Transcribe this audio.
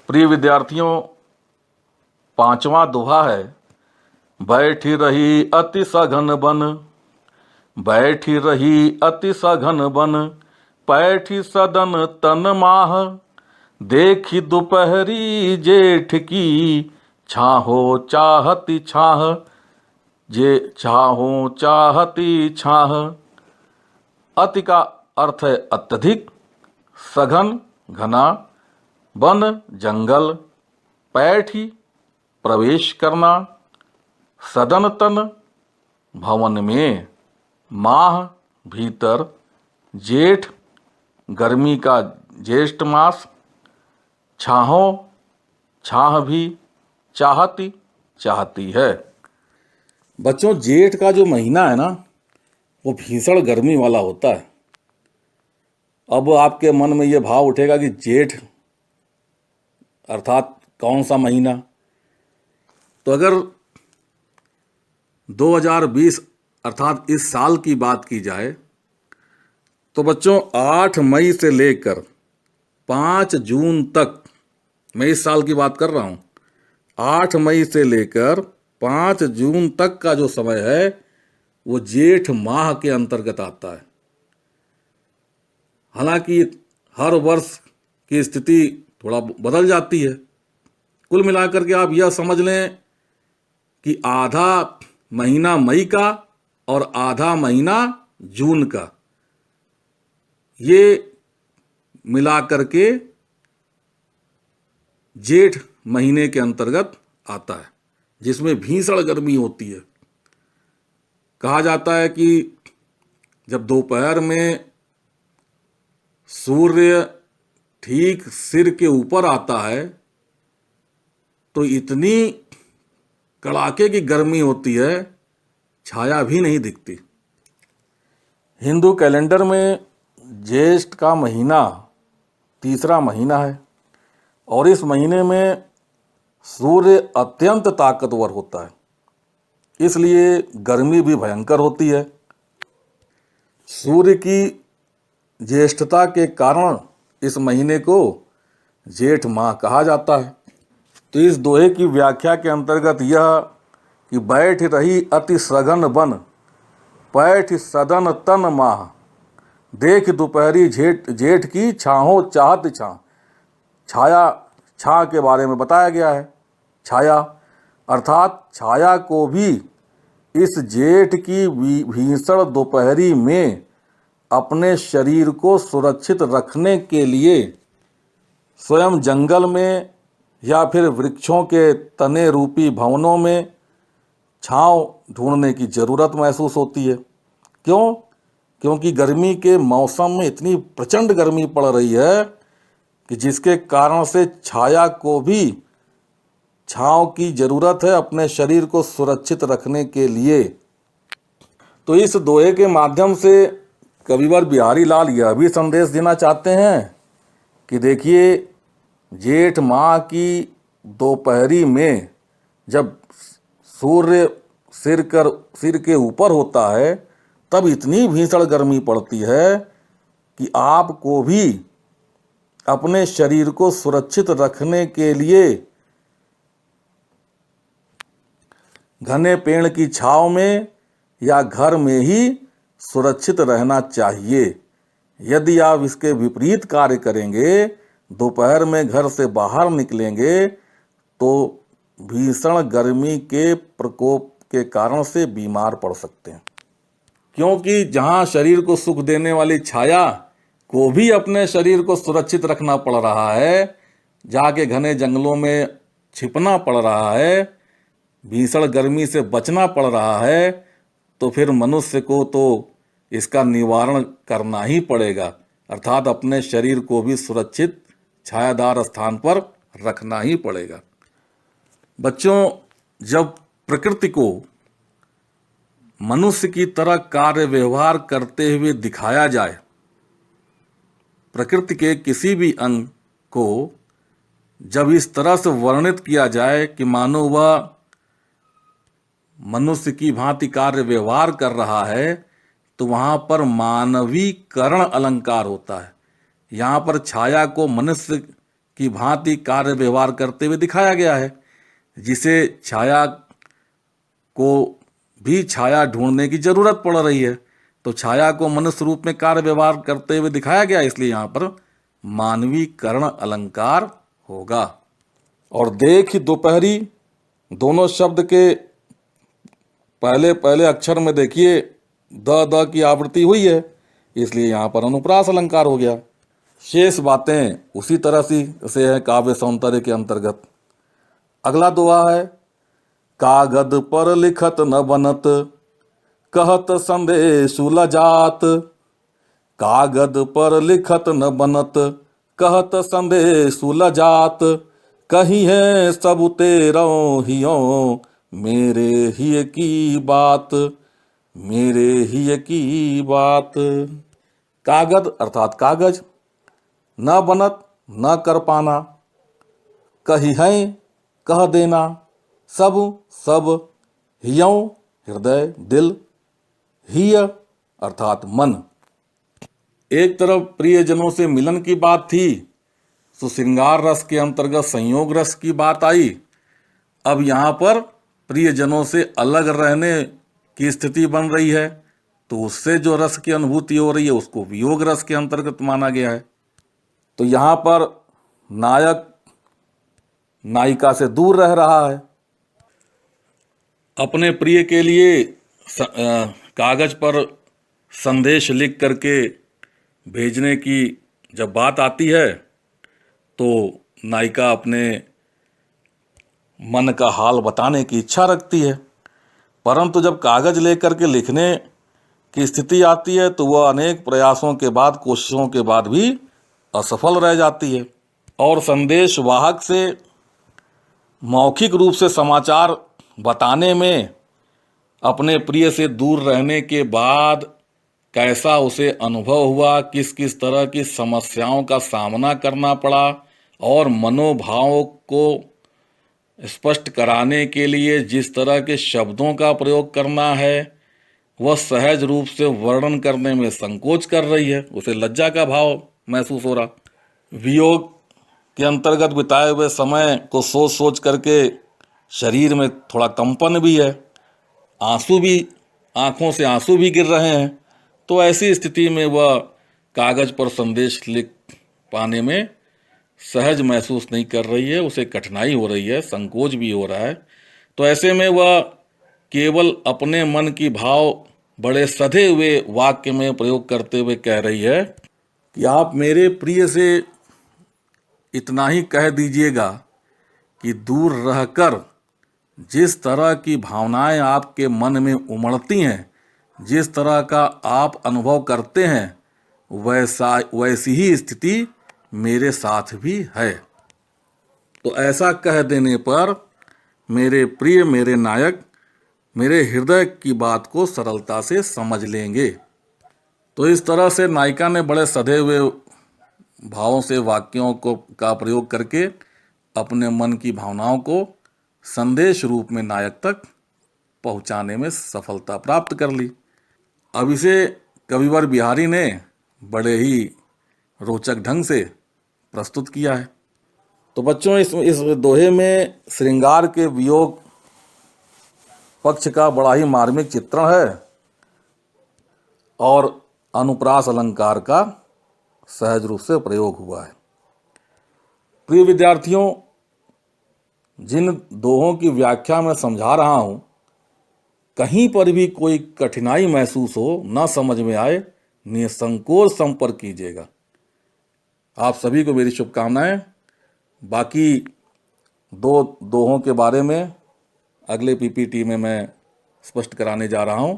प्रिय विद्यार्थियों, पांचवा दोहा है। बैठी रही अति सघन बन, बैठी रही अति सघन बन, पैठी सदन तन माह। देखी दोपहरी जेठ की, छाहो चाहती छाह, जे छाहो चाहती छाह। अति का अर्थ है अत्यधिक, सघन घना, वन जंगल, पैठी प्रवेश करना, सदन तन भवन में, माह भीतर, जेठ गर्मी का ज्येष्ठ मास, छाहो छाह भी, चाहती चाहती है। बच्चों, जेठ का जो महीना है ना, वो भीषण गर्मी वाला होता है। अब आपके मन में ये भाव उठेगा कि जेठ अर्थात कौन सा महीना। तो अगर 2020 अर्थात इस साल की बात की जाए तो बच्चों 8 मई से लेकर 5 जून तक, मैं इस साल की बात कर रहा हूँ, 8 मई से लेकर 5 जून तक का जो समय है वो जेठ माह के अंतर्गत आता है। हालांकि हर वर्ष की स्थिति थोड़ा बदल जाती है। कुल मिलाकर के आप यह समझ लें कि आधा महीना मई का और आधा महीना जून का, ये मिलाकर के जेठ महीने के अंतर्गत आता है, जिसमें भीषण गर्मी होती है। कहा जाता है कि जब दोपहर में सूर्य ठीक सिर के ऊपर आता है तो इतनी कड़ाके की गर्मी होती है, छाया भी नहीं दिखती। हिंदू कैलेंडर में ज्येष्ठ का महीना तीसरा महीना है और इस महीने में सूर्य अत्यंत ताकतवर होता है, इसलिए गर्मी भी भयंकर होती है। सूर्य की ज्येष्ठता के कारण इस महीने को जेठ माह कहा जाता है। तो इस दोहे की व्याख्या के अंतर्गत यह कि बैठ रही अति सघन बन, पैठ सदन तन माह। देख दोपहरी जेठ की, छाहो चाहत छाह। छाया, छाह के बारे में बताया गया है। छाया अर्थात छाया को भी इस जेठ की भीषण दोपहरी में अपने शरीर को सुरक्षित रखने के लिए स्वयं जंगल में या फिर वृक्षों के तने रूपी भवनों में छांव ढूंढने की ज़रूरत महसूस होती है। क्यों? क्योंकि गर्मी के मौसम में इतनी प्रचंड गर्मी पड़ रही है कि जिसके कारण से छाया को भी छांव की ज़रूरत है अपने शरीर को सुरक्षित रखने के लिए। तो इस दोहे के माध्यम से कविवर बिहारी लाल यह भी संदेश देना चाहते हैं कि देखिए, जेठ माह की दोपहरी में जब सूर्य सिर के ऊपर होता है तब इतनी भीषण गर्मी पड़ती है कि आपको भी अपने शरीर को सुरक्षित रखने के लिए घने पेड़ की छांव में या घर में ही सुरक्षित रहना चाहिए। यदि आप इसके विपरीत कार्य करेंगे, दोपहर में घर से बाहर निकलेंगे तो भीषण गर्मी के प्रकोप के कारण से बीमार पड़ सकते हैं। क्योंकि जहां शरीर को सुख देने वाली छाया को भी अपने शरीर को सुरक्षित रखना पड़ रहा है, जाके घने जंगलों में छिपना पड़ रहा है, भीषण गर्मी से बचना पड़ रहा है, तो फिर मनुष्य को तो इसका निवारण करना ही पड़ेगा, अर्थात अपने शरीर को भी सुरक्षित छायादार स्थान पर रखना ही पड़ेगा। बच्चों, जब प्रकृति को मनुष्य की तरह कार्य व्यवहार करते हुए दिखाया जाए, प्रकृति के किसी भी अंग को जब इस तरह से वर्णित किया जाए कि मानो वह मनुष्य की भांति कार्य व्यवहार कर रहा है, तो वहाँ पर मानवीकरण अलंकार होता है। यहाँ पर छाया को मनुष्य की भांति कार्य व्यवहार करते हुए दिखाया गया है, जिसे छाया को भी छाया ढूंढने की जरूरत पड़ रही है। तो छाया को मनुष्य रूप में कार्य व्यवहार करते हुए दिखाया गया, इसलिए यहाँ पर मानवीकरण अलंकार होगा। और देख दोपहरी दोनों शब्द के पहले पहले अक्षर में देखिए द की आवृत्ति हुई है, इसलिए यहाँ पर अनुप्रास अलंकार हो गया। शेष बातें उसी तरह से है काव्य सौंदर्य के अंतर्गत। अगला दोहा है, कागद पर लिखत न बनत, कहत संदेशु लजात। कागद पर लिखत न बनत, कहत संदेशु लजात। कही है सब तेरो हियों, मेरे ही की बात, मेरे ही की बात। कागद अर्थात कागज, न बनत न कर पाना, कही है कह देना, सब सब, हियों हृदय दिल, हिय अर्थात मन। एक तरफ प्रियजनों से मिलन की बात थी, तो श्रृंगार रस के अंतर्गत संयोग रस की बात आई। अब यहाँ पर प्रियजनों से अलग रहने की स्थिति बन रही है, तो उससे जो रस की अनुभूति हो रही है उसको वियोग रस के अंतर्गत माना गया है। तो यहाँ पर नायक नायिका से दूर रह रहा है। अपने प्रिय के लिए कागज पर संदेश लिख करके भेजने की जब बात आती है, तो नायिका अपने मन का हाल बताने की इच्छा रखती है, परंतु जब कागज लेकर के लिखने की स्थिति आती है तो वह अनेक प्रयासों के बाद, कोशिशों के बाद भी असफल रह जाती है। और संदेश वाहक से मौखिक रूप से समाचार बताने में अपने प्रिय से दूर रहने के बाद कैसा उसे अनुभव हुआ, किस किस तरह की समस्याओं का सामना करना पड़ा, और मनोभावों को स्पष्ट कराने के लिए जिस तरह के शब्दों का प्रयोग करना है वह सहज रूप से वर्णन करने में संकोच कर रही है, उसे लज्जा का भाव महसूस हो रहा। वियोग के अंतर्गत बिताए हुए समय को सोच सोच करके शरीर में थोड़ा कंपन भी है, आंसू भी, आंखों से आंसू भी गिर रहे हैं। तो ऐसी स्थिति में वह कागज पर संदेश लिख पाने में सहज महसूस नहीं कर रही है, उसे कठिनाई हो रही है, संकोच भी हो रहा है। तो ऐसे में वह केवल अपने मन की भाव बड़े सधे हुए वाक्य में प्रयोग करते हुए कह रही है कि आप मेरे प्रिय से इतना ही कह दीजिएगा कि दूर रहकर जिस तरह की भावनाएं आपके मन में उमड़ती हैं, जिस तरह का आप अनुभव करते हैं, वैसी ही स्थिति मेरे साथ भी है। तो ऐसा कह देने पर मेरे प्रिय, मेरे नायक मेरे हृदय की बात को सरलता से समझ लेंगे। तो इस तरह से नायिका ने बड़े सधे हुए भावों से वाक्यों का प्रयोग करके अपने मन की भावनाओं को संदेश रूप में नायक तक पहुंचाने में सफलता प्राप्त कर ली। अब इसे कविवर बिहारी ने बड़े ही रोचक ढंग से प्रस्तुत किया है। तो बच्चों, इस दोहे में श्रृंगार के वियोग पक्ष का बड़ा ही मार्मिक चित्रण है और अनुप्रास अलंकार का सहज रूप से प्रयोग हुआ है। प्रिय विद्यार्थियों, जिन दोहों की व्याख्या मैं समझा रहा हूं, कहीं पर भी कोई कठिनाई महसूस हो, न समझ में आए, निसंकोच संपर्क कीजिएगा। आप सभी को मेरी शुभकामनाएं। बाकी दो दोहों के बारे में अगले पीपीटी में मैं स्पष्ट कराने जा रहा हूं।